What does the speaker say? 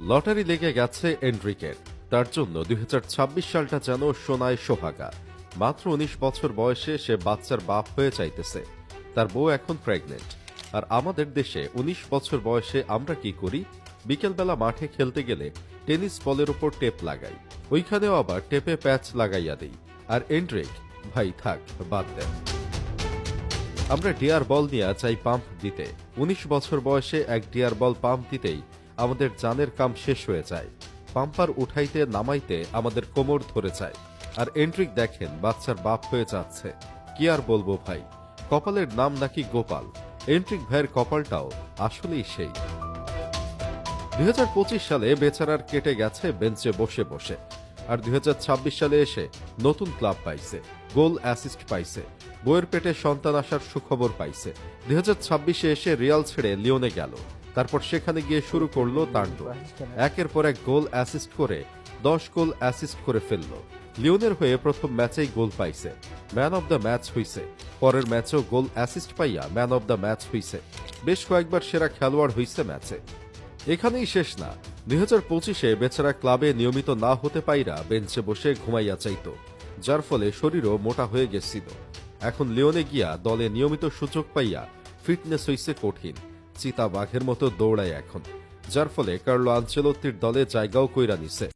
Lottery লেগে গেছে এন্ড্রিকের। তার জন্য ২০২৬ সালটা যেন সোনায় সোহাগা। মাত্র ১৯ বছর বয়সে সে বাচ্চার বাপ হয়ে চাইতেছে। তার বউ এখন প্রেগনেন্ট। আর আমাদের দেশে ১৯ বছর বয়সে আমরা কি করি? বিকেলবেলা মাঠে খেলতে গেলে টেনিস বলের উপর টেপ লাগাই, ওইখানেও আবার টেপে প্যাচ লাগাইয়া দেই। আর এন্ড্রিক ভাই থাক, বাদ দেন। আমরা ডিয়ার বল নিয়ে চাই পাম্প দিতে। ১৯ বছর বয়সে এক ডিয়ার বল পাম্প দিতেই আমাদের জানের কাম শেষ হয়ে যায়। পাম্পার উঠাইতে নামাইতে আমাদের কোমর ধরে যায়। আর এন্ড্রিক দেখেন বাচ্চার বাপ হয়ে যাচ্ছে। কি আর বলবো ভাই, কপালের নাম নাকি গোপাল। এন্ড্রিক ভাইয়ের কপালটাও আসলেই সেই। ২০২৫ সালে বেচারার কেটে গেছে বেঞ্চে বসে বসে। আর ২০২৬ সালে এসে নতুন ক্লাব পাইছে, গোল অ্যাসিস্ট পাইছে, বইয়ের পেটে সন্তান আসার সুখবর পাইছে। ২০২৬-এ এসে রিয়াল ছেড়ে লিওনে গেল। তারপর সেখানে গিয়ে শুরু করলো তাণ্ডব। একের পর এক গোল অ্যাসিস্ট করে ১০ গোল অ্যাসিস্ট করে ফেলল। লিওনের হয়ে প্রথম ম্যাচেই গোল পাইছে, ম্যান অব দ্য ম্যাচ হইছে। পরের ম্যাচেও গোল অ্যাসিস্ট পাইয়া ম্যান অব দ্য ম্যাচ হইছে। বেশ কয়েকবার সেরা খেলোয়াড় হইছে ম্যাচে। এখানেই শেষ না, ২০২৫-এ বেচারা ক্লাবে নিয়মিত না হতে পাইরা বেঞ্চে বসে ঘুমাইয়া চাইত, যার ফলে শরীরও মোটা হয়ে গেছিল। এখন লিওনে গিয়া দলে নিয়মিত সুযোগ পাইয়া ফিটনেস হইছে কঠিন, চিতা বাঘের মতো দৌড়ায় এখন, যার ফলে কার্লো আনচেলত্তির দলে জায়গাও কইরা নিছে।